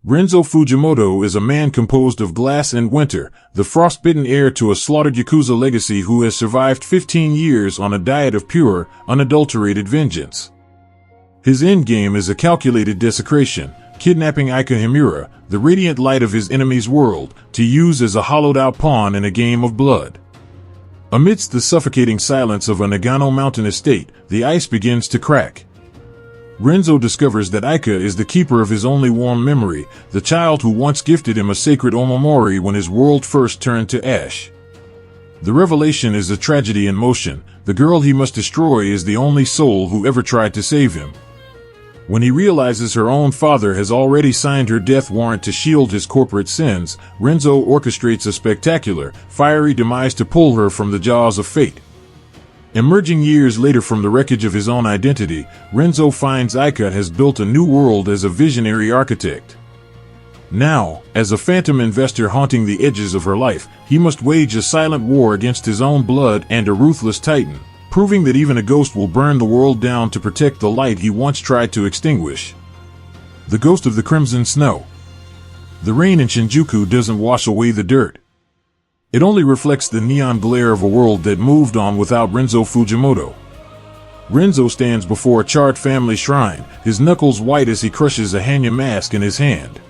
Renzo Fujimoto is a man composed of glass and winter, the frostbitten heir to a slaughtered Yakuza legacy who has survived 15 years on a diet of pure, unadulterated vengeance. His endgame is a calculated desecration, kidnapping Aika Himura, the radiant light of his enemy's world, to use as a hollowed-out pawn in a game of blood. Amidst the suffocating silence of a Nagano mountain estate, the ice begins to crack. Renzo discovers that Aika is the keeper of his only warm memory, the child who once gifted him a sacred omamori when his world first turned to ash. The revelation is a tragedy in motion. The girl he must destroy is the only soul who ever tried to save him. When he realizes her own father has already signed her death warrant to shield his corporate sins, Renzo orchestrates a spectacular, fiery demise to pull her from the jaws of fate. Emerging years later from the wreckage of his own identity, Renzo finds Aika has built a new world as a visionary architect. Now, as a phantom investor haunting the edges of her life, he must wage a silent war against his own blood and a ruthless titan, proving that even a ghost will burn the world down to protect the light he once tried to extinguish. The ghost of the crimson snow. The rain in Shinjuku doesn't wash away the dirt. It only reflects the neon glare of a world that moved on without Renzo Fujimoto. Renzo stands before a charred family shrine, his knuckles white as he crushes a Hanya mask in his hand.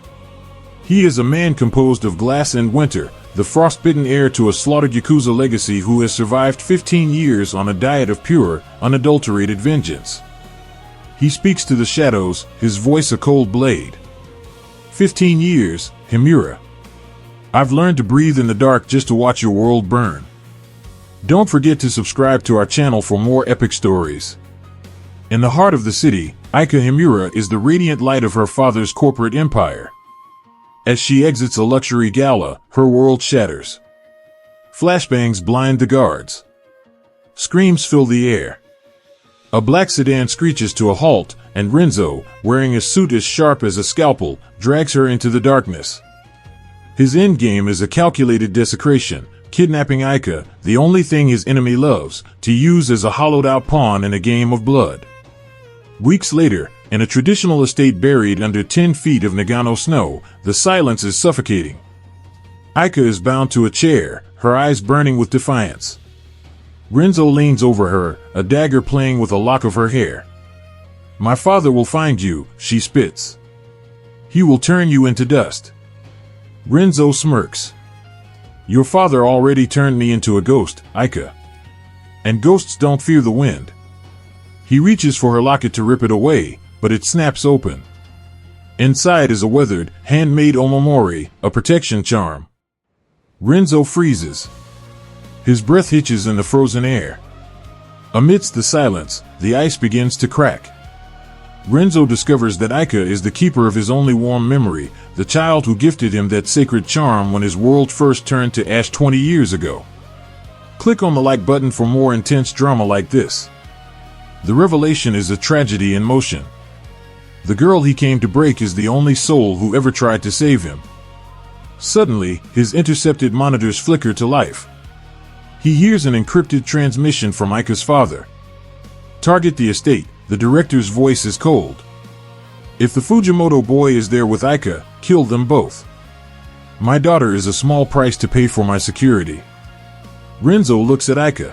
He is a man composed of glass and winter, the frostbitten heir to a slaughtered Yakuza legacy who has survived 15 years on a diet of pure, unadulterated vengeance. He speaks to the shadows, his voice a cold blade. 15 years, Himura. I've learned to breathe in the dark just to watch your world burn. Don't forget to subscribe to our channel for more epic stories. In the heart of the city, Aika Himura is the radiant light of her father's corporate empire. As she exits a luxury gala, her world shatters. Flashbangs blind the guards. Screams fill the air. A black sedan screeches to a halt, and Renzo, wearing a suit as sharp as a scalpel, drags her into the darkness. His endgame is a calculated desecration, kidnapping Aika, the only thing his enemy loves, to use as a hollowed-out pawn in a game of blood. Weeks later, in a traditional estate buried under 10 feet of Nagano snow, the silence is suffocating. Aika is bound to a chair, her eyes burning with defiance. Renzo leans over her, a dagger playing with a lock of her hair. "My father will find you," she spits. "He will turn you into dust." Renzo smirks. "Your father already turned me into a ghost, Aika. And ghosts don't fear the wind." He reaches for her locket to rip it away, but it snaps open. Inside is a weathered, handmade omamori, a protection charm. Renzo freezes. His breath hitches in the frozen air. Amidst the silence, the ice begins to crack. Renzo discovers that Aika is the keeper of his only warm memory, the child who gifted him that sacred charm when his world first turned to ash 20 years ago. Click on the like button for more intense drama like this. The revelation is a tragedy in motion. The girl he came to break is the only soul who ever tried to save him. Suddenly, his intercepted monitors flicker to life. He hears an encrypted transmission from Aika's father. "Target the estate." The director's voice is cold. "If the Fujimoto boy is there with Aika, kill them both. My daughter is a small price to pay for my security." Renzo looks at Aika.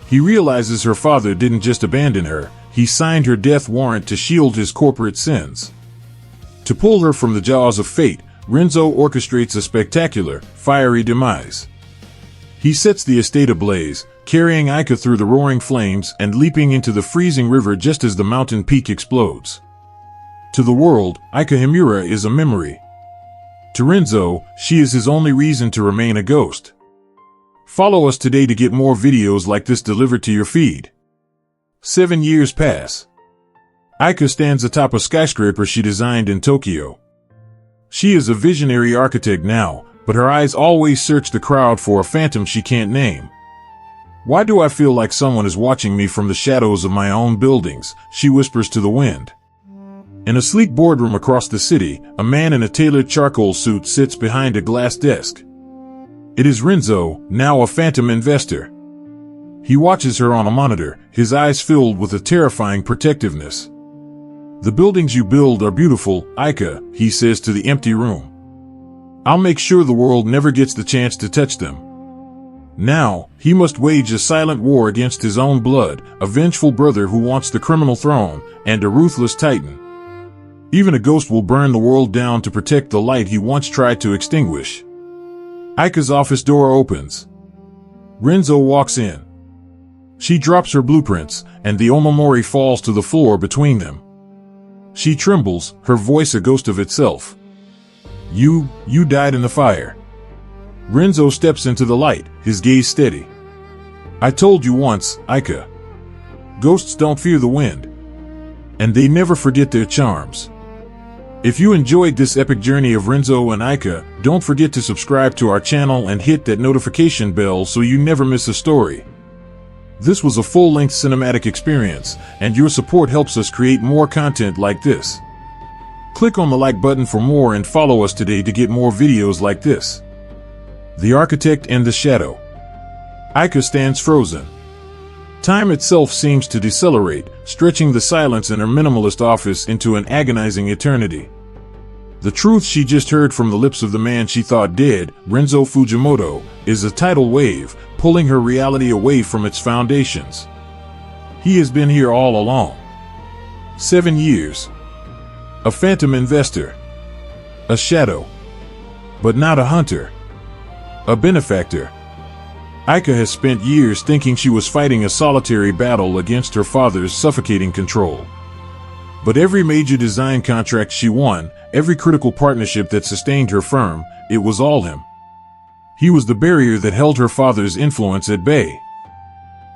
He realizes her father didn't just abandon her, he signed her death warrant to shield his corporate sins. To pull her from the jaws of fate, Renzo orchestrates a spectacular, fiery demise. He sets the estate ablaze, carrying Aika through the roaring flames and leaping into the freezing river just as the mountain peak explodes. To the world, Aika Himura is a memory. To Renzo, she is his only reason to remain a ghost. Follow us today to get more videos like this delivered to your feed. 7 years pass. Aika stands atop a skyscraper she designed in Tokyo. She is a visionary architect now, but her eyes always search the crowd for a phantom she can't name. "Why do I feel like someone is watching me from the shadows of my own buildings?" she whispers to the wind. In a sleek boardroom across the city, a man in a tailored charcoal suit sits behind a glass desk. It is Renzo, now a phantom investor. He watches her on a monitor, his eyes filled with a terrifying protectiveness. The buildings you build are beautiful, Aika, he says to the empty room. I'll make sure the world never gets the chance to touch them. Now, he must wage a silent war against his own blood, a vengeful brother who wants the criminal throne, and a ruthless titan. Even a ghost will burn the world down to protect the light he once tried to extinguish. Aika's office door opens. Renzo walks in. She drops her blueprints, and the omamori falls to the floor between them. She trembles, her voice a ghost of itself. You died in the fire. Renzo steps into the light, his gaze steady. I told you once, Aika. Ghosts don't fear the wind. And they never forget their charms. If you enjoyed this epic journey of Renzo and Aika, don't forget to subscribe to our channel and hit that notification bell so you never miss a story. This was a full-length cinematic experience, and your support helps us create more content like this. Click on the like button for more and follow us today to get more videos like this. The Architect and the Shadow. Aika stands frozen. Time itself seems to decelerate, stretching the silence in her minimalist office into an agonizing eternity. The truth she just heard from the lips of the man she thought dead, Renzo Fujimoto, is a tidal wave, pulling her reality away from its foundations. He has been here all along. 7 years. A phantom investor. A shadow. But not a hunter. A benefactor. Aika has spent years thinking she was fighting a solitary battle against her father's suffocating control. But every major design contract she won, every critical partnership that sustained her firm, it was all him. He was the barrier that held her father's influence at bay.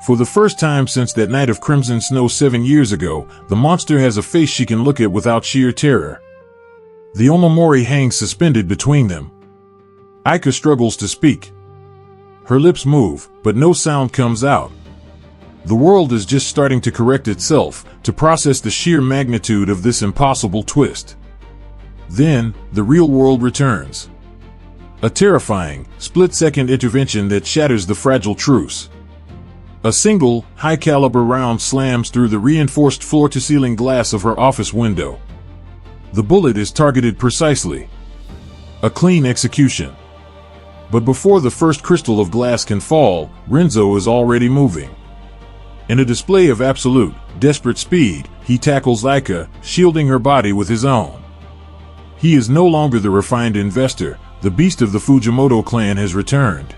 For the first time since that night of crimson snow 7 years ago, the monster has a face she can look at without sheer terror. The omamori hangs suspended between them. Aika struggles to speak. Her lips move, but no sound comes out. The world is just starting to correct itself, to process the sheer magnitude of this impossible twist. Then, the real world returns. A terrifying, split-second intervention that shatters the fragile truce. A single, high-caliber round slams through the reinforced floor-to-ceiling glass of her office window. The bullet is targeted precisely. A clean execution. But before the first crystal of glass can fall, Renzo is already moving. In a display of absolute, desperate speed, he tackles Aika, shielding her body with his own. He is no longer the refined investor, the beast of the Fujimoto clan has returned.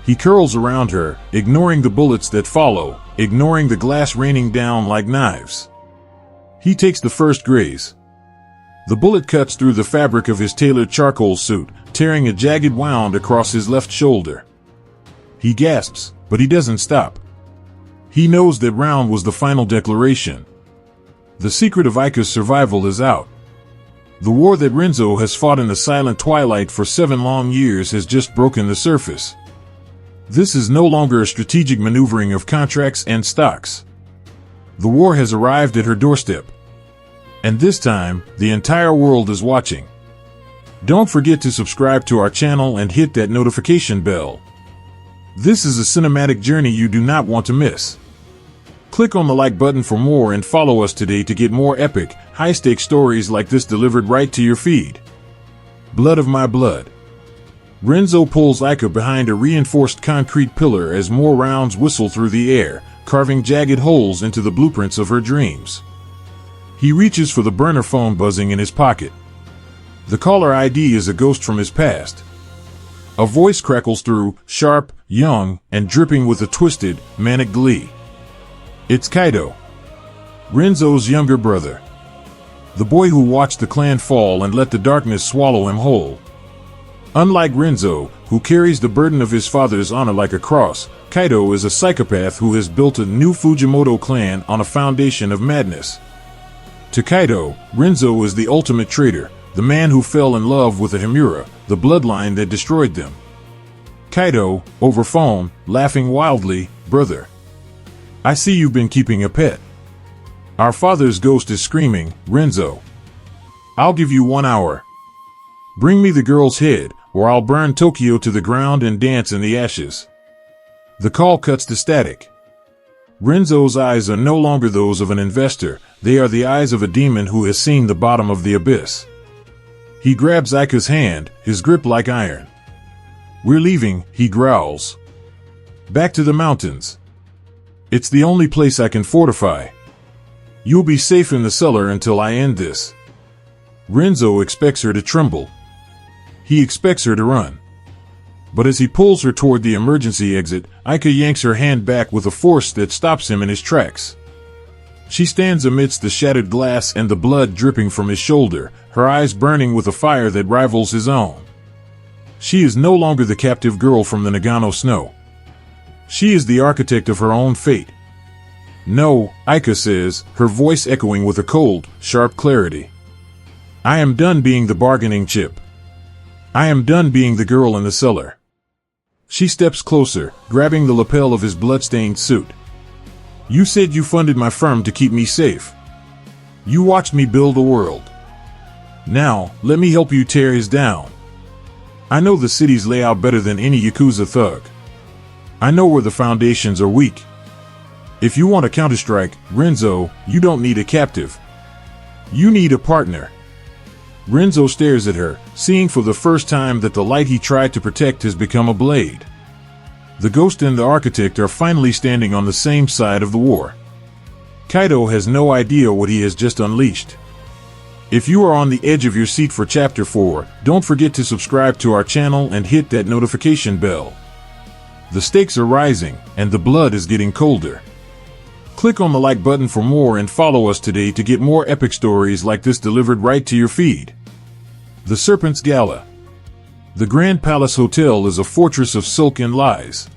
He curls around her, ignoring the bullets that follow, ignoring the glass raining down like knives. He takes the first graze. The bullet cuts through the fabric of his tailored charcoal suit, tearing a jagged wound across his left shoulder. He gasps, but he doesn't stop. He knows that round was the final declaration. The secret of Aika's survival is out. The war that Renzo has fought in the silent twilight for 7 long years has just broken the surface. This is no longer a strategic maneuvering of contracts and stocks. The war has arrived at her doorstep. And this time, the entire world is watching. Don't forget to subscribe to our channel and hit that notification bell. This is a cinematic journey you do not want to miss. Click on the like button for more and follow us today to get more epic, high-stakes stories like this delivered right to your feed. Blood of my blood. Renzo pulls Aika behind a reinforced concrete pillar as more rounds whistle through the air, carving jagged holes into the blueprints of her dreams. He reaches for the burner phone buzzing in his pocket. The caller ID is a ghost from his past. A voice crackles through, sharp, young, and dripping with a twisted, manic glee. It's Kaido, Renzo's younger brother. The boy who watched the clan fall and let the darkness swallow him whole. Unlike Renzo, who carries the burden of his father's honor like a cross, Kaido is a psychopath who has built a new Fujimoto clan on a foundation of madness. To Kaido, Renzo is the ultimate traitor, the man who fell in love with a Himura, the bloodline that destroyed them. Kaido, over phone, laughing wildly, brother. I see you've been keeping a pet. Our father's ghost is screaming, Renzo. I'll give you 1 hour. Bring me the girl's head, or I'll burn Tokyo to the ground and dance in the ashes. The call cuts to static. Renzo's eyes are no longer those of an investor, they are the eyes of a demon who has seen the bottom of the abyss. He grabs Aika's hand, his grip like iron. "We're leaving," he growls. "Back to the mountains. It's the only place I can fortify. You'll be safe in the cellar until I end this." Renzo expects her to tremble. He expects her to run. But as he pulls her toward the emergency exit, Aika yanks her hand back with a force that stops him in his tracks. She stands amidst the shattered glass and the blood dripping from his shoulder, her eyes burning with a fire that rivals his own. She is no longer the captive girl from the Nagano snow. She is the architect of her own fate. "No," Aika says, her voice echoing with a cold, sharp clarity. "I am done being the bargaining chip. I am done being the girl in the cellar." She steps closer, grabbing the lapel of his blood-stained suit. "You said you funded my firm to keep me safe. You watched me build a world. Now, let me help you tear his down. I know the city's layout better than any Yakuza thug. I know where the foundations are weak. If you want a counterstrike, Renzo, you don't need a captive. You need a partner." Renzo stares at her, seeing for the first time that the light he tried to protect has become a blade. The ghost and the architect are finally standing on the same side of the war. Kaido has no idea what he has just unleashed. If you are on the edge of your seat for Chapter 4, don't forget to subscribe to our channel and hit that notification bell. The stakes are rising, and the blood is getting colder. Click on the like button for more and follow us today to get more epic stories like this delivered right to your feed. The Serpent's Gala. The Grand Palace Hotel is a fortress of silk and lies.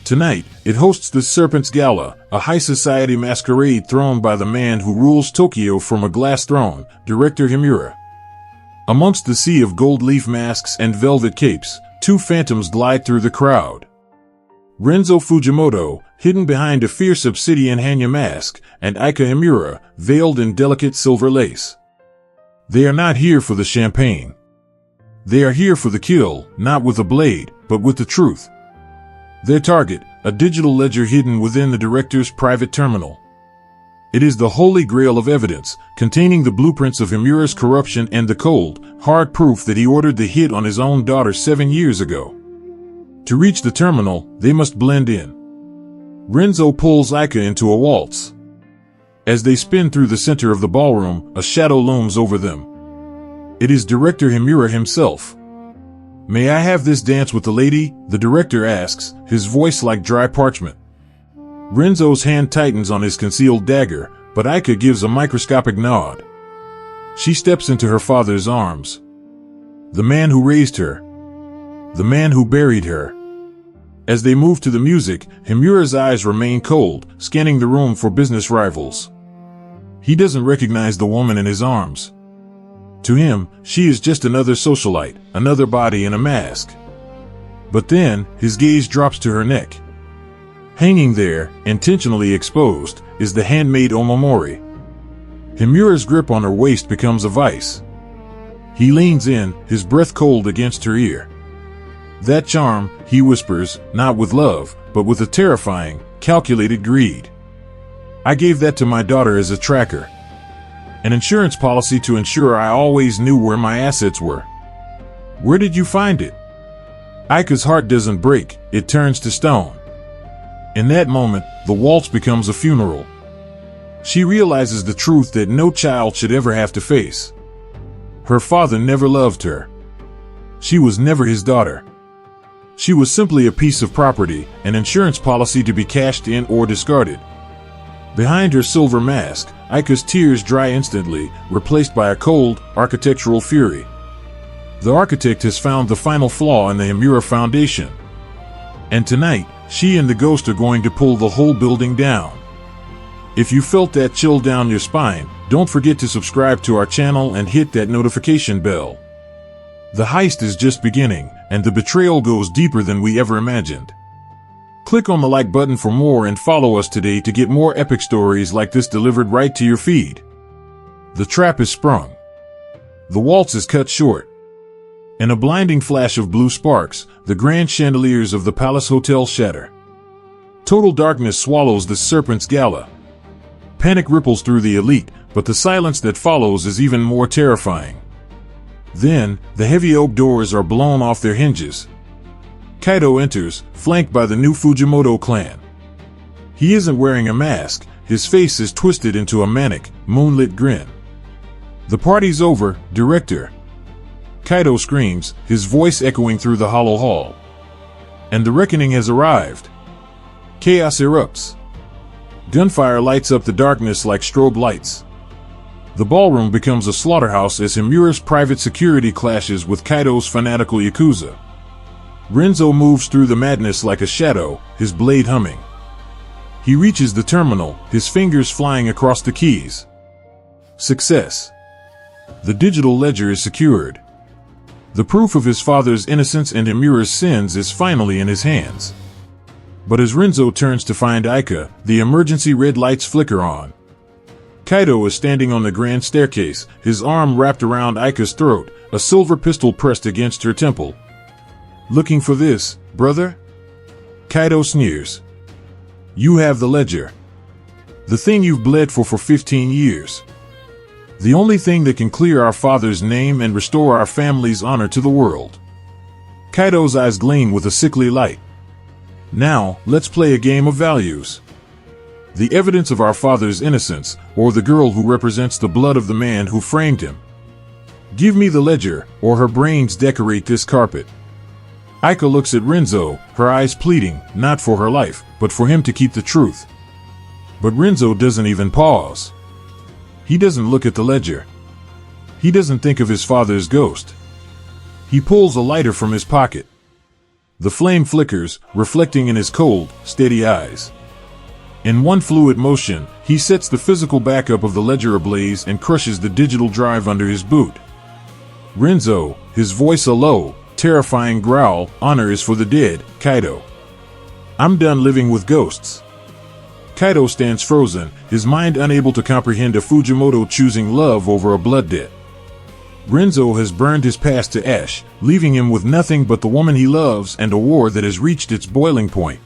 Tonight, it hosts the Serpent's Gala, a high society masquerade thrown by the man who rules Tokyo from a glass throne, Director Himura. Amongst the sea of gold leaf masks and velvet capes, two phantoms glide through the crowd. Renzo Fujimoto, hidden behind a fierce obsidian Hanya mask, and Aika Himura, veiled in delicate silver lace. They are not here for the champagne. They are here for the kill, not with a blade, but with the truth. Their target, a digital ledger hidden within the director's private terminal. It is the holy grail of evidence, containing the blueprints of Himura's corruption and the cold, hard proof that he ordered the hit on his own daughter 7 years ago. To reach the terminal, they must blend in. Renzo pulls Aika into a waltz. As they spin through the center of the ballroom, a shadow looms over them. It is Director Himura himself. "May I have this dance with the lady?" the director asks, his voice like dry parchment. Renzo's hand tightens on his concealed dagger, but Aika gives a microscopic nod. She steps into her father's arms. The man who raised her. The man who buried her. As they move to the music, Himura's eyes remain cold, scanning the room for business rivals. He doesn't recognize the woman in his arms. To him, she is just another socialite, another body in a mask. But then, his gaze drops to her neck. Hanging there, intentionally exposed, is the handmade omamori. Himura's grip on her waist becomes a vice. He leans in, his breath cold against her ear. "That charm," he whispers, not with love, but with a terrifying, calculated greed. "I gave that to my daughter as a tracker. An insurance policy to ensure I always knew where my assets were." "Where did you find it?" Aika's heart doesn't break, it turns to stone. In that moment, the waltz becomes a funeral. She realizes the truth that no child should ever have to face. Her father never loved her. She was never his daughter. She was simply a piece of property, an insurance policy to be cashed in or discarded. Behind her silver mask, Aika's tears dry instantly, replaced by a cold, architectural fury. The architect has found the final flaw in the Himura Foundation. And tonight, she and the ghost are going to pull the whole building down. If you felt that chill down your spine, don't forget to subscribe to our channel and hit that notification bell. The heist is just beginning, and the betrayal goes deeper than we ever imagined. Click on the like button for more and follow us today to get more epic stories like this delivered right to your feed. The trap is sprung. The waltz is cut short. In a blinding flash of blue sparks, the grand chandeliers of the Palace Hotel shatter. Total darkness swallows the serpent's gala. Panic ripples through the elite, but the silence that follows is even more terrifying. Then, the heavy oak doors are blown off their hinges. Kaido enters, flanked by the new Fujimoto clan. He isn't wearing a mask, his face is twisted into a manic, moonlit grin. "The party's over, director," Kaido screams, his voice echoing through the hollow hall. "And the reckoning has arrived." Chaos erupts. Gunfire lights up the darkness like strobe lights. The ballroom becomes a slaughterhouse as Himura's private security clashes with Kaido's fanatical Yakuza. Renzo moves through the madness like a shadow, his blade humming. He reaches the terminal, his fingers flying across the keys. Success. The digital ledger is secured. The proof of his father's innocence and Himura's sins is finally in his hands. But as Renzo turns to find Aika, the emergency red lights flicker on. Kaido is standing on the grand staircase, his arm wrapped around Aika's throat, a silver pistol pressed against her temple. "Looking for this, brother?" Kaido sneers. "You have the ledger. The thing you've bled for 15 years. The only thing that can clear our father's name and restore our family's honor to the world." Kaido's eyes gleam with a sickly light. "Now, let's play a game of values. The evidence of our father's innocence, or the girl who represents the blood of the man who framed him. Give me the ledger, or her brains decorate this carpet." Aika looks at Renzo, her eyes pleading, not for her life, but for him to keep the truth. But Renzo doesn't even pause. He doesn't look at the ledger. He doesn't think of his father's ghost. He pulls a lighter from his pocket. The flame flickers, reflecting in his cold, steady eyes. In one fluid motion, he sets the physical backup of the ledger ablaze and crushes the digital drive under his boot. Renzo, his voice a low, terrifying growl, "Honor is for the dead, Kaido. I'm done living with ghosts." Kaido stands frozen, his mind unable to comprehend a Fujimoto choosing love over a blood debt. Renzo has burned his past to ash, leaving him with nothing but the woman he loves and a war that has reached its boiling point.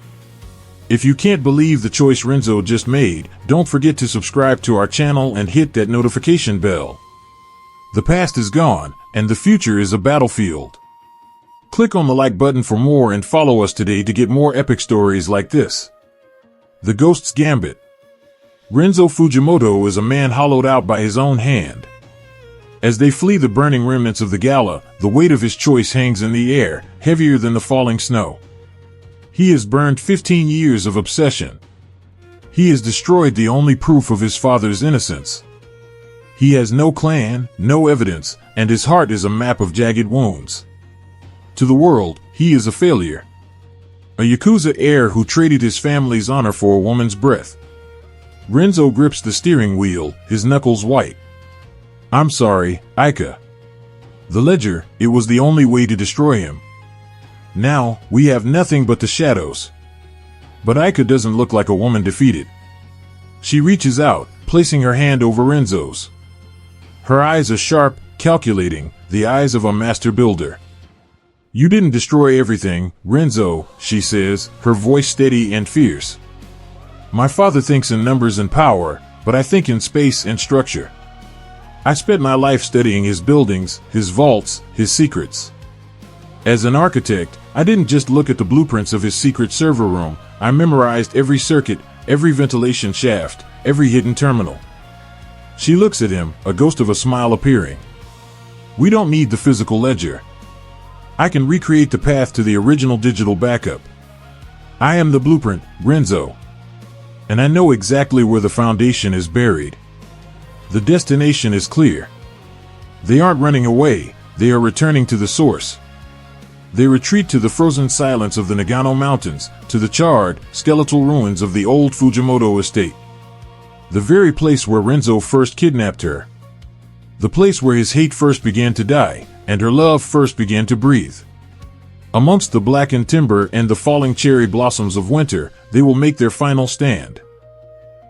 If you can't believe the choice Renzo just made, don't forget to subscribe to our channel and hit that notification bell. The past is gone, and the future is a battlefield. Click on the like button for more and follow us today to get more epic stories like this. The Ghost's Gambit. Renzo Fujimoto is a man hollowed out by his own hand. As they flee the burning remnants of the gala, the weight of his choice hangs in the air, heavier than the falling snow. He has burned 15 years of obsession. He has destroyed the only proof of his father's innocence. He has no clan, no evidence, and his heart is a map of jagged wounds. To the world, he is a failure. A Yakuza heir who traded his family's honor for a woman's breath. Renzo grips the steering wheel, his knuckles white. "I'm sorry, Aika. The ledger, it was the only way to destroy him. Now, we have nothing but the shadows." But Aika doesn't look like a woman defeated. She reaches out, placing her hand over Renzo's. Her eyes are sharp, calculating, the eyes of a master builder. "You didn't destroy everything, Renzo," she says, her voice steady and fierce. "My father thinks in numbers and power, but I think in space and structure. I spent my life studying his buildings, his vaults, his secrets. As an architect, I didn't just look at the blueprints of his secret server room, I memorized every circuit, every ventilation shaft, every hidden terminal." She looks at him, a ghost of a smile appearing. "We don't need the physical ledger. I can recreate the path to the original digital backup. I am the blueprint, Renzo. And I know exactly where the foundation is buried. The destination is clear. They aren't running away, they are returning to the source. They retreat to the frozen silence of the Nagano Mountains, to the charred, skeletal ruins of the old Fujimoto estate. The very place where Renzo first kidnapped her. The place where his hate first began to die, and her love first began to breathe. Amongst the blackened timber and the falling cherry blossoms of winter, they will make their final stand.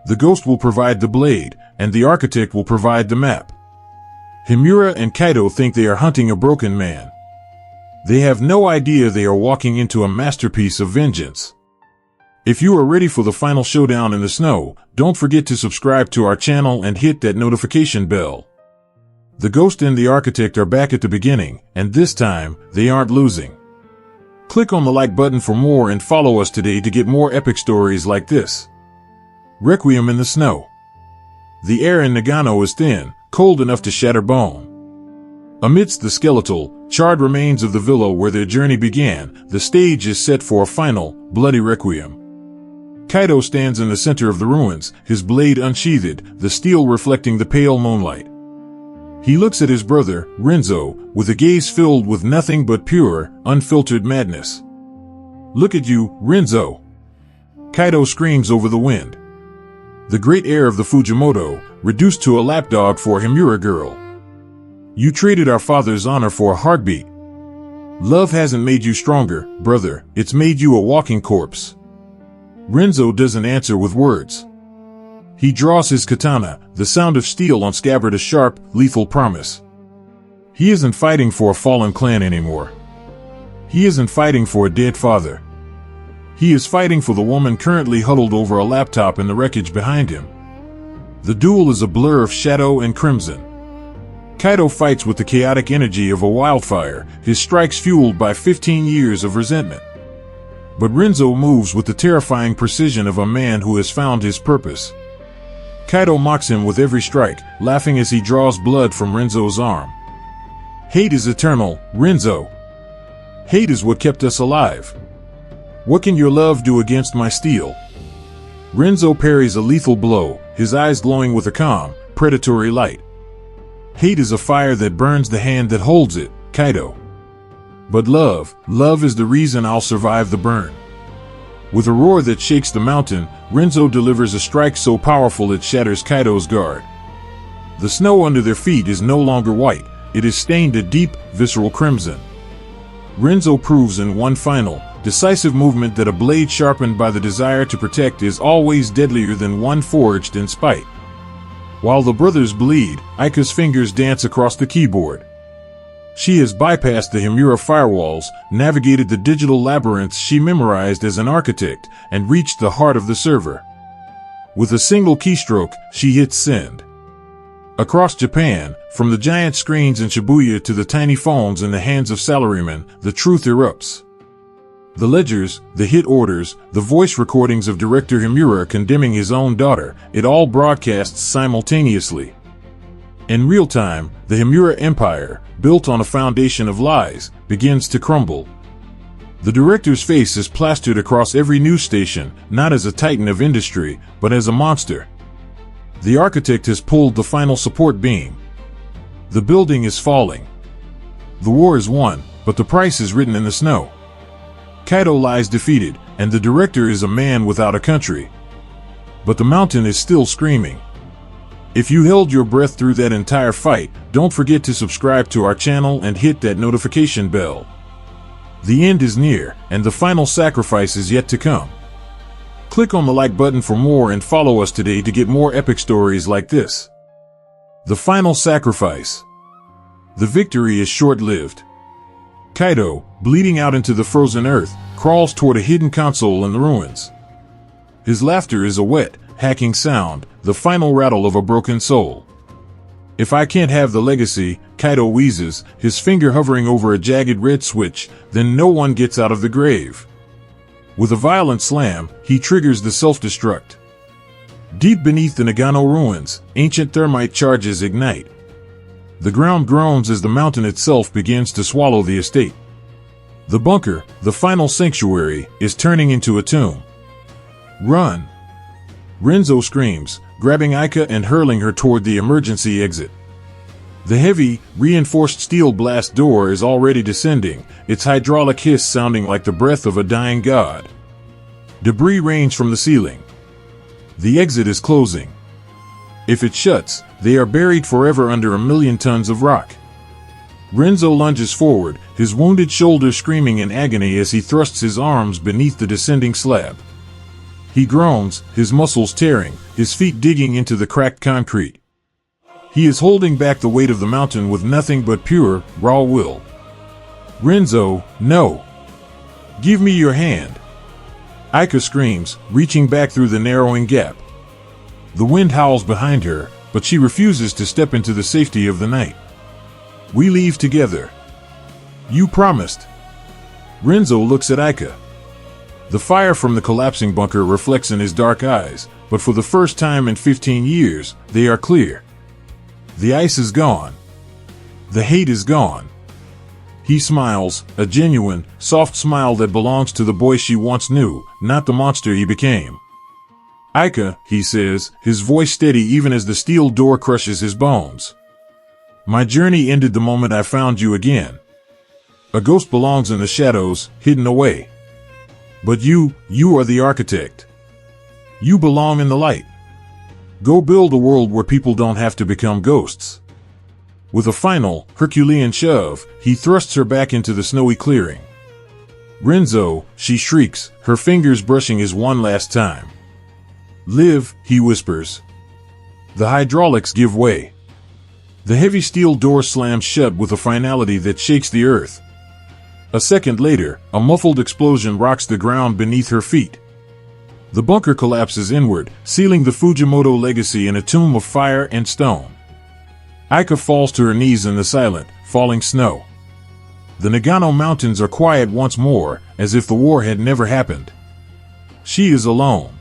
The ghost will provide the blade, and the architect will provide the map. Himura and Kaido think they are hunting a broken man. They have no idea they are walking into a masterpiece of vengeance. If you are ready for the final showdown in the snow, don't forget to subscribe to our channel and hit that notification bell. The ghost and the architect are back at the beginning, and this time, they aren't losing. Click on the like button for more and follow us today to get more epic stories like this. Requiem in the Snow. The air in Nagano is thin, cold enough to shatter bone. Amidst the skeletal, charred remains of the villa where their journey began, the stage is set for a final, bloody requiem. Kaido stands in the center of the ruins, his blade unsheathed, the steel reflecting the pale moonlight. He looks at his brother, Renzo, with a gaze filled with nothing but pure, unfiltered madness. "Look at you, Renzo!" Kaido screams over the wind. The great heir of the Fujimoto, reduced to a lapdog for a Himura girl. "You traded our father's honor for a heartbeat. Love hasn't made you stronger, brother, it's made you a walking corpse." Renzo doesn't answer with words. He draws his katana, the sound of steel on scabbard a sharp, lethal promise. He isn't fighting for a fallen clan anymore. He isn't fighting for a dead father. He is fighting for the woman currently huddled over a laptop in the wreckage behind him. The duel is a blur of shadow and crimson. Kaido fights with the chaotic energy of a wildfire, his strikes fueled by 15 years of resentment. But Renzo moves with the terrifying precision of a man who has found his purpose. Kaido mocks him with every strike, laughing as he draws blood from Renzo's arm. "Hate is eternal, Renzo. Hate is what kept us alive. What can your love do against my steel?" Renzo parries a lethal blow, his eyes glowing with a calm, predatory light. "Hate is a fire that burns the hand that holds it, Kaido. But love is the reason I'll survive the burn." With a roar that shakes the mountain, Renzo delivers a strike so powerful it shatters Kaido's guard. The snow under their feet is no longer white, it is stained a deep, visceral crimson. Renzo proves in one final, decisive movement that a blade sharpened by the desire to protect is always deadlier than one forged in spite. While the brothers bleed, Aika's fingers dance across the keyboard. She has bypassed the Himura firewalls, navigated the digital labyrinths she memorized as an architect, and reached the heart of the server. With a single keystroke, she hits send. Across Japan, from the giant screens in Shibuya to the tiny phones in the hands of salarymen, the truth erupts. The ledgers, the hit orders, the voice recordings of director Himura condemning his own daughter, it all broadcasts simultaneously. In real time, the Himura empire, built on a foundation of lies, begins to crumble. The director's face is plastered across every news station, not as a titan of industry, but as a monster. The architect has pulled the final support beam. The building is falling. The war is won, but the price is written in the snow. Kaido lies defeated, and the director is a man without a country. But the mountain is still screaming. If you held your breath through that entire fight, don't forget to subscribe to our channel and hit that notification bell. The end is near, and the final sacrifice is yet to come. Click on the like button for more and follow us today to get more epic stories like this. The final sacrifice. The victory is short-lived. Kaido, bleeding out into the frozen earth, crawls toward a hidden console in the ruins. His laughter is a wet, hacking sound, the final rattle of a broken soul. "If I can't have the legacy," Kaido wheezes, his finger hovering over a jagged red switch, "then no one gets out of the grave." With a violent slam, he triggers the self-destruct. Deep beneath the Nagano ruins, ancient thermite charges ignite. The ground groans as the mountain itself begins to swallow the estate. The bunker, the final sanctuary, is turning into a tomb. "Run!" Renzo screams, grabbing Aika and hurling her toward the emergency exit. The heavy, reinforced steel blast door is already descending, its hydraulic hiss sounding like the breath of a dying god. Debris rains from the ceiling. The exit is closing. If it shuts, they are buried forever under 1,000,000 tons of rock. Renzo lunges forward, his wounded shoulder screaming in agony as he thrusts his arms beneath the descending slab. He groans, his muscles tearing, his feet digging into the cracked concrete. He is holding back the weight of the mountain with nothing but pure, raw will. "Renzo, no! Give me your hand!" Aika screams, reaching back through the narrowing gap. The wind howls behind her, but she refuses to step into the safety of the night. We leave together. You promised. Renzo looks at Aika. The fire from the collapsing bunker reflects in his dark eyes, but for the first time in 15 years, they are clear. The ice is gone. The hate is gone. He smiles, a genuine, soft smile that belongs to the boy she once knew, not the monster he became. Aika, he says, his voice steady even as the steel door crushes his bones. My journey ended the moment I found you again. A ghost belongs in the shadows, hidden away. But you are the architect. You belong in the light. Go build a world where people don't have to become ghosts. With a final, Herculean shove, he thrusts her back into the snowy clearing. Renzo, she shrieks, her fingers brushing his one last time. Live, he whispers. The hydraulics give way. The heavy steel door slams shut with a finality that shakes the earth. A second later, a muffled explosion rocks the ground beneath her feet. The bunker collapses inward, sealing the Fujimoto legacy in a tomb of fire and stone. Aika falls to her knees in the silent, falling snow. The Nagano Mountains are quiet once more, as if the war had never happened. She is alone.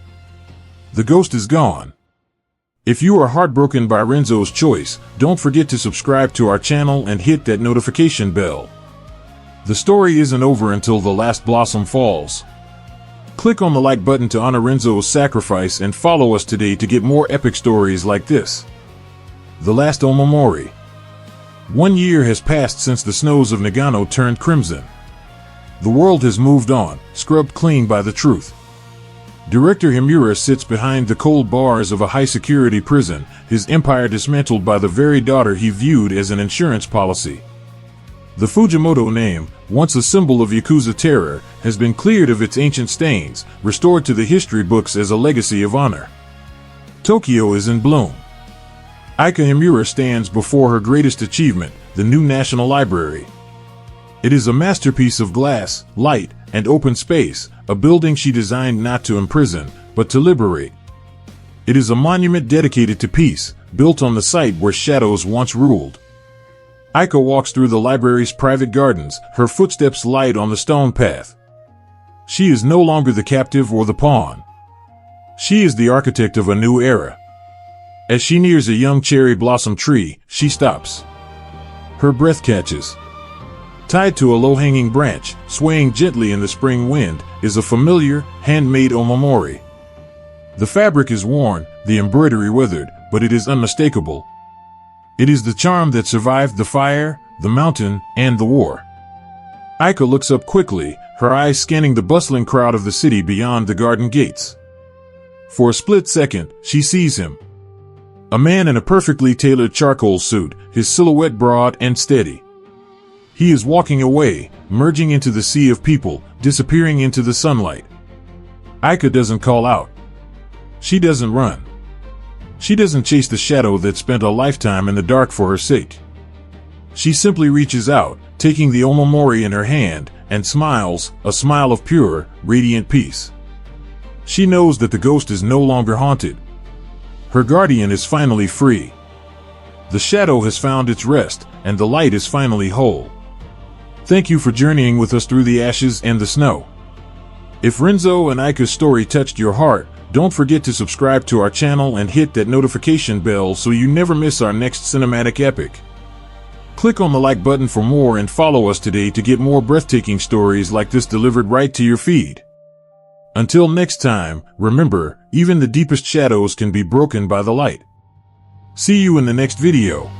The ghost is gone. If you are heartbroken by Renzo's choice, don't forget to subscribe to our channel and hit that notification bell. The story isn't over until the last blossom falls. Click on the like button to honor Renzo's sacrifice and follow us today to get more epic stories like this. The Last Omamori. 1 year has passed since the snows of Nagano turned crimson. The world has moved on, scrubbed clean by the truth. Director Himura sits behind the cold bars of a high-security prison, his empire dismantled by the very daughter he viewed as an insurance policy. The Fujimoto name, once a symbol of Yakuza terror, has been cleared of its ancient stains, restored to the history books as a legacy of honor. Tokyo is in bloom. Aika Himura stands before her greatest achievement, the new National Library. It is a masterpiece of glass, light, and open space, a building she designed not to imprison, but to liberate. It is a monument dedicated to peace, built on the site where shadows once ruled. Aika walks through the library's private gardens, her footsteps light on the stone path. She is no longer the captive or the pawn. She is the architect of a new era. As she nears a young cherry blossom tree, she stops. Her breath catches. Tied to a low-hanging branch, swaying gently in the spring wind, is a familiar, handmade omamori. The fabric is worn, the embroidery withered, but it is unmistakable. It is the charm that survived the fire, the mountain, and the war. Aika looks up quickly, her eyes scanning the bustling crowd of the city beyond the garden gates. For a split second, she sees him. A man in a perfectly tailored charcoal suit, his silhouette broad and steady. He is walking away, merging into the sea of people, disappearing into the sunlight. Aika doesn't call out. She doesn't run. She doesn't chase the shadow that spent a lifetime in the dark for her sake. She simply reaches out, taking the omamori in her hand, and smiles, a smile of pure, radiant peace. She knows that the ghost is no longer haunted. Her guardian is finally free. The shadow has found its rest, and the light is finally whole. Thank you for journeying with us through the ashes and the snow. If Renzo and Aika's story touched your heart, don't forget to subscribe to our channel and hit that notification bell so you never miss our next cinematic epic. Click on the like button for more and follow us today to get more breathtaking stories like this delivered right to your feed. Until next time, remember, even the deepest shadows can be broken by the light. See you in the next video.